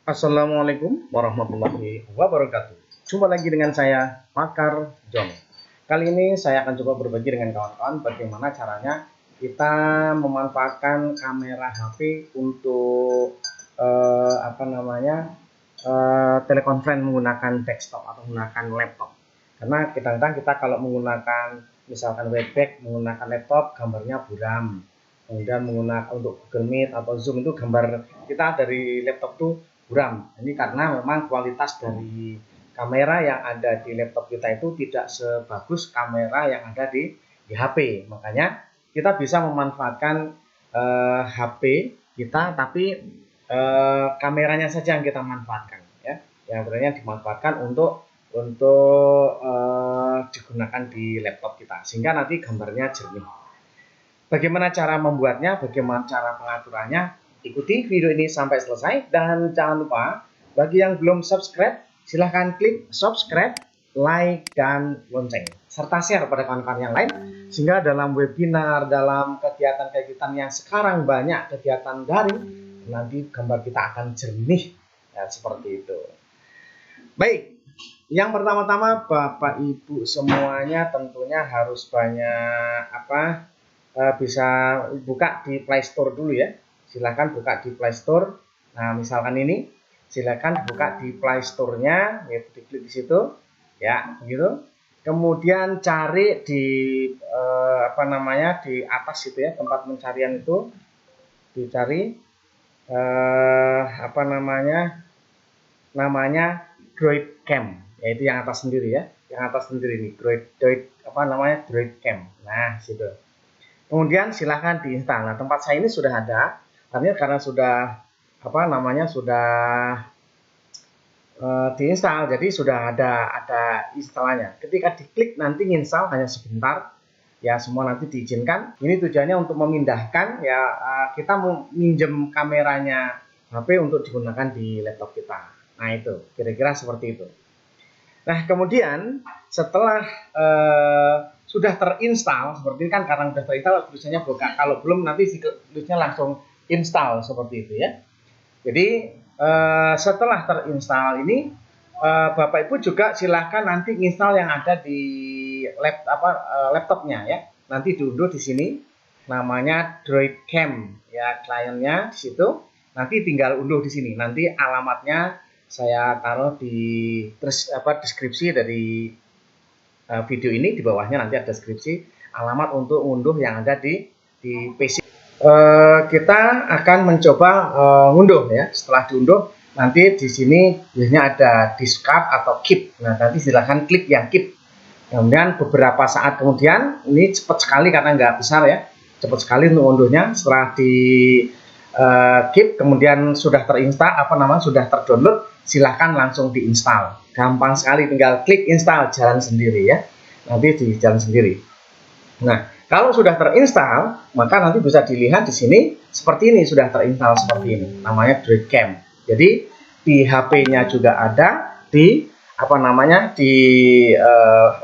Assalamualaikum warahmatullahi wabarakatuh. Jumpa lagi dengan saya, Pakar John. Kali ini saya akan coba berbagi dengan kawan-kawan bagaimana caranya kita memanfaatkan kamera HP untuk telekonferensi menggunakan desktop atau menggunakan laptop. Karena kadang-kadang kita kalau menggunakan misalkan webback menggunakan laptop gambarnya buram. Kemudian menggunakan untuk Google Meet atau Zoom itu gambar kita dari laptop tuh buram. Ini karena memang kualitas dari kamera yang ada di laptop kita itu tidak sebagus kamera yang ada di HP. Makanya kita bisa memanfaatkan HP kita, tapi kameranya saja yang kita manfaatkan, ya. Yang sebenarnya dimanfaatkan untuk digunakan di laptop kita, sehingga nanti gambarnya jernih. Bagaimana cara membuatnya, bagaimana cara pengaturannya, ikuti video ini sampai selesai. Dan jangan lupa, bagi yang belum subscribe, silahkan klik subscribe, like, dan lonceng. Serta share pada kawan-kawan yang lain, sehingga dalam webinar, dalam kegiatan-kegiatan yang sekarang banyak kegiatan daring, nanti gambar kita akan jernih, ya, seperti itu. Baik, yang pertama-tama Bapak Ibu semuanya tentunya harus banyak bisa buka di Play Store dulu, ya. Silahkan buka di Play Store. Nah, misalkan ini, silahkan buka di Play Store-nya, yaitu diklik di situ, ya, begitu. Kemudian cari di di atas itu, ya, tempat pencarian itu, dicari namanya Droid Cam, yaitu yang atas sendiri, ya, yang atas sendiri ini Droid Cam. Nah, situ. Kemudian silahkan diinstal. Nah, tempat saya ini sudah ada, artinya karena sudah diinstal, jadi sudah ada instalannya. Ketika diklik nanti install hanya sebentar, ya, semua nanti diizinkan. Ini tujuannya untuk memindahkan, ya, kita meminjam kameranya HP untuk digunakan di laptop kita. Nah, itu kira-kira seperti itu. Nah, kemudian setelah sudah terinstall seperti ini, kan karena sudah terinstall tulisannya buka, kalau belum nanti tulisnya langsung install seperti itu, ya. Jadi setelah terinstall ini, Bapak Ibu juga silahkan nanti install yang ada di laptopnya, ya. Nanti diunduh di sini namanya Droid Cam, ya, kliennya di situ. Nanti tinggal unduh di sini. Nanti alamatnya saya taruh di deskripsi dari video ini. Di bawahnya nanti ada deskripsi alamat untuk unduh yang ada di PC. Kita akan mencoba ngunduh, ya. Setelah diunduh nanti di sini biasanya ada discard atau keep. Nah, nanti silahkan klik yang keep. Kemudian beberapa saat kemudian, ini cepat sekali karena nggak besar, ya, cepat sekali untuk unduhnya. Setelah di keep kemudian sudah terinstall, sudah terdownload, silahkan langsung diinstal. Gampang sekali, tinggal klik install, jalan sendiri, ya. Nanti di jalan sendiri. Nah, kalau sudah terinstall, maka nanti bisa dilihat di sini seperti ini, sudah terinstall seperti ini. Namanya Droid Cam. Jadi di HP-nya juga ada, di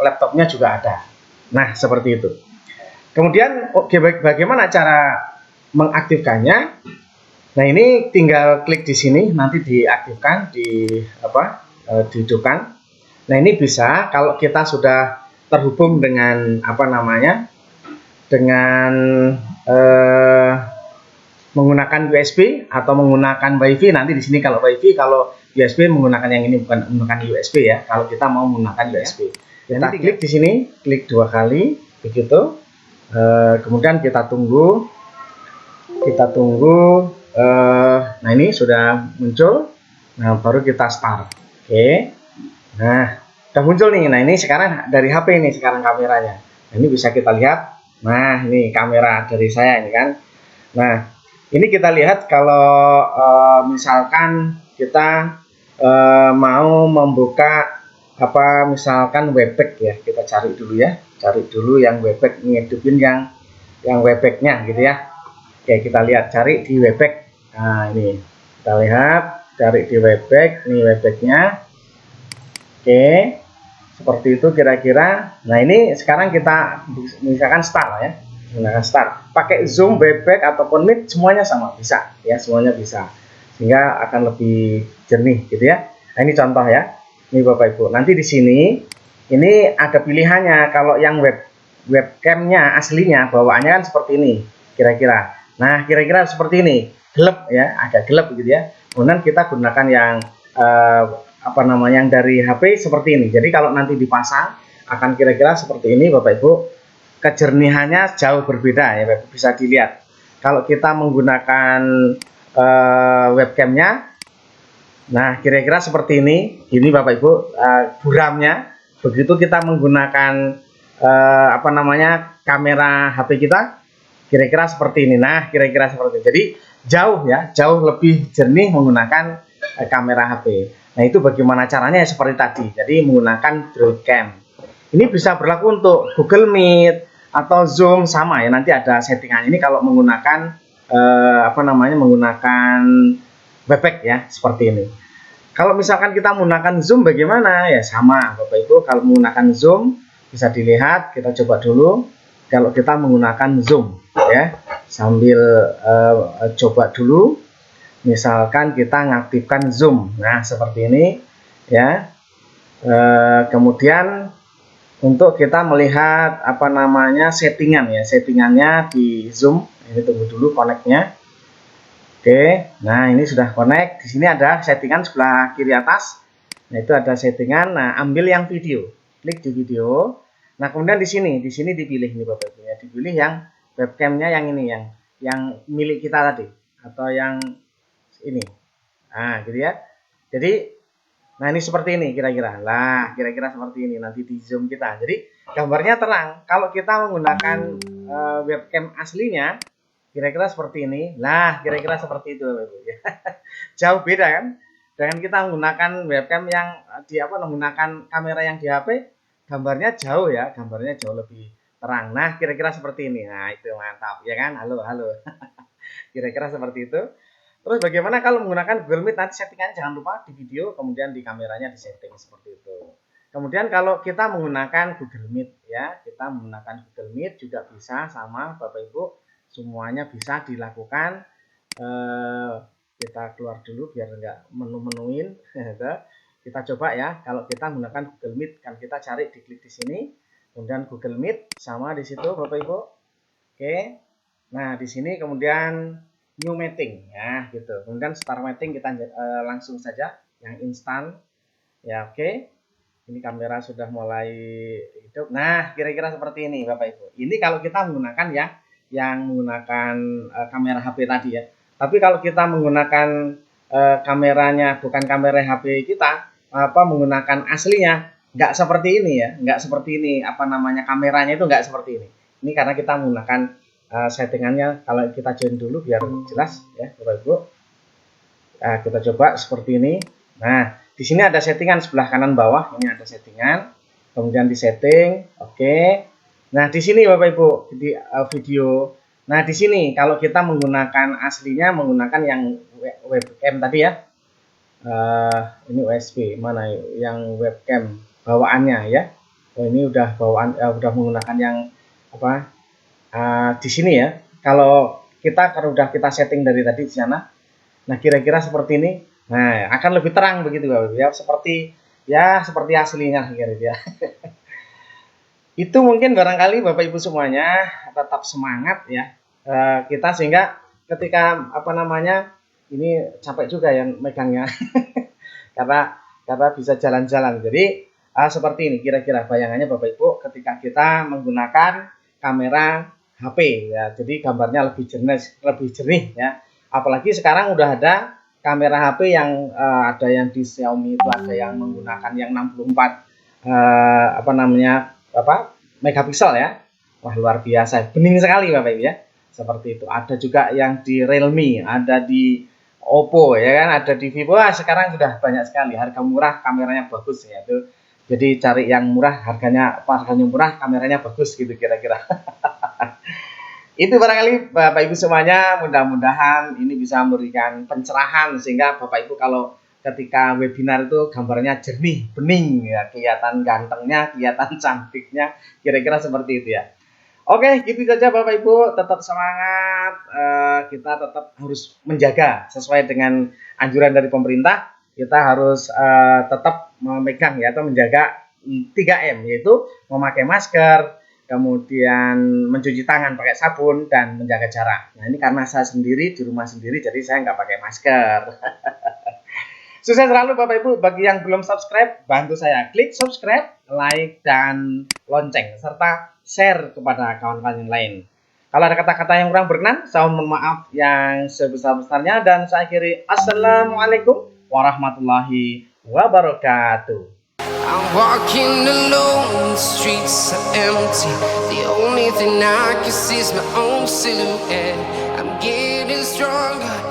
laptopnya juga ada. Nah, seperti itu. Kemudian bagaimana cara mengaktifkannya? Nah, ini tinggal klik di sini, nanti diaktifkan, dihidupkan. Nah, ini bisa kalau kita sudah terhubung dengan menggunakan USB atau menggunakan WiFi. Nanti di sini kalau WiFi, kalau USB menggunakan yang ini, bukan menggunakan USB, ya. Kalau kita mau menggunakan USB, kita klik di sini, klik 2 kali, begitu. Kemudian kita tunggu. Nah, ini sudah muncul. Nah, baru kita start. Oke. Nah, sudah muncul nih. Nah, ini sekarang dari HP ini sekarang kameranya. Nah, ini bisa kita lihat. Nah, ini kamera dari saya ini, kan. Nah, ini kita lihat kalau misalkan kita mau membuka misalkan webback, ya. Kita cari dulu, ya. Cari dulu yang webback, ngidupin yang webbacknya, gitu, ya. Oke, kita lihat, cari di webback. Nah, ini kita lihat, cari di webback, ini webbacknya. Oke, seperti itu kira-kira. Nah, ini sekarang kita misalkan start, ya. Gunakan start. Pakai Zoom, webback ataupun Meet, semuanya sama, bisa, ya, semuanya bisa. sehingga akan lebih jernih gitu ya. Nah, ini contoh ya. Ini Bapak Ibu. Nanti di sini ini ada pilihannya. Kalau yang webcamnya aslinya bawaannya kan seperti ini kira-kira. Nah, kira-kira seperti ini. Gelap ya, agak gelap gitu ya. Kemudian kita gunakan yang yang dari HP seperti ini. Jadi kalau nanti dipasang akan kira-kira seperti ini Bapak Ibu. Kejernihannya jauh berbeda ya, Bapak Ibu bisa dilihat. Kalau kita menggunakan webcamnya, nah kira-kira seperti ini Bapak Ibu buramnya. Begitu kita menggunakan kamera HP kita, kira-kira seperti ini. Nah kira-kira seperti ini. Jadi jauh lebih jernih menggunakan kamera HP. Nah itu bagaimana caranya ya seperti tadi. Jadi menggunakan DroidCam. Ini bisa berlaku untuk Google Meet atau Zoom sama ya. Nanti ada settingan ini kalau menggunakan menggunakan Webex ya seperti ini. Kalau misalkan kita menggunakan Zoom bagaimana ya, sama Bapak Ibu. Kalau menggunakan Zoom bisa dilihat, kita coba dulu. Kalau kita menggunakan Zoom ya, sambil coba dulu. Misalkan kita mengaktifkan Zoom, nah seperti ini ya. Kemudian untuk kita melihat settingannya di Zoom. Ini tunggu dulu connect-nya. Oke, nah ini sudah connect. Di sini ada settingan sebelah kiri atas. Nah itu ada settingan. Nah ambil yang video, klik di video. Nah kemudian di sini dipilih nih Bapak Ibu ya, dipilih yang webcamnya yang ini, yang milik kita tadi atau yang ini. Nah gitu ya. Jadi nah ini seperti ini kira-kira. Lah kira-kira seperti ini nanti di zoom kita. Jadi gambarnya terang. Kalau kita menggunakan webcam aslinya kira-kira seperti ini. Lah kira-kira seperti itu Bapak Ibu ya. Jauh beda kan dengan kita menggunakan webcam yang menggunakan kamera yang di HP, gambarnya jauh ya, gambarnya jauh lebih terang. Nah kira-kira seperti ini. Nah itu mantap ya kan. Halo kira-kira seperti itu. Terus bagaimana kalau menggunakan Google Meet? Nanti settingannya jangan lupa di video, kemudian di kameranya di setting seperti itu. Kemudian kalau kita menggunakan Google Meet ya, kita menggunakan Google Meet juga bisa sama Bapak Ibu, semuanya bisa dilakukan. Kita keluar dulu biar enggak menu-menuin. Kita coba ya, kalau kita menggunakan Google Meet kan kita cari, diklik di sini, kemudian Google Meet sama di situ Bapak Ibu. Oke. Nah, di sini kemudian new meeting ya gitu. Kemudian start meeting kita langsung saja yang instan. Ya oke. Ini kamera sudah mulai hidup. Nah, kira-kira seperti ini Bapak Ibu. Ini kalau kita menggunakan yang menggunakan kamera HP tadi ya. Tapi kalau kita menggunakan kameranya bukan kamera HP kita, menggunakan aslinya, nggak seperti ini ya. Nggak seperti ini, kameranya itu nggak seperti ini. Ini karena kita menggunakan settingannya. Kalau kita join dulu biar jelas ya Bapak Ibu. Nah, kita coba seperti ini. Nah, di sini ada settingan sebelah kanan bawah. Ini ada settingan. Kemudian di setting, oke. Nah, di sini Bapak Ibu di video. Nah, di sini kalau kita menggunakan aslinya, menggunakan yang webcam tadi ya. Ini USB mana yang webcam bawaannya ya. Oh, ini udah bawaan, udah menggunakan yang di sini ya. Kalau udah kita setting dari tadi di sana, nah kira-kira seperti ini. Nah akan lebih terang begitu Bapak ya, seperti aslinya gitu ya. Itu mungkin barangkali Bapak Ibu semuanya tetap semangat ya, kita sehingga ketika ini capek juga yang megangnya karena bisa jalan-jalan. Jadi seperti ini kira-kira bayangannya Bapak Ibu ketika kita menggunakan kamera HP ya, jadi gambarnya lebih jernih ya. Apalagi sekarang udah ada kamera HP yang ada yang di Xiaomi itu ada yang menggunakan yang 64 megapiksel ya. Wah luar biasa, bening sekali Bapak Ibu ya. Seperti itu. Ada juga yang di Realme, ada di Oppo ya kan, ada di Vivo. Sekarang sudah banyak sekali, harga murah, kameranya bagus ya itu. Jadi cari yang murah, harganya murah, kameranya bagus gitu kira-kira. Itu barangkali Bapak Ibu semuanya, mudah-mudahan ini bisa memberikan pencerahan sehingga Bapak Ibu kalau ketika webinar itu gambarnya jernih, bening ya, kelihatan gantengnya, kelihatan cantiknya, kira-kira seperti itu ya. Oke, gitu saja Bapak Ibu. Tetap semangat. Kita tetap harus menjaga sesuai dengan anjuran dari pemerintah. Kita harus tetap memegang ya atau menjaga 3M, yaitu memakai masker, kemudian mencuci tangan pakai sabun dan menjaga jarak. Nah ini karena saya sendiri di rumah sendiri, jadi saya nggak pakai masker. Sukses selalu Bapak Ibu. Bagi yang belum subscribe, bantu saya klik subscribe, like, dan lonceng, serta share kepada kawan-kawan yang lain. Kalau ada kata-kata yang kurang berkenan, saya mohon maaf yang sebesar-besarnya, dan saya akhiri. Assalamualaikum warahmatullahi wabarakatuh. I'm walking alone, the streets are empty. The only thing I can see is my own silhouette. I'm getting stronger.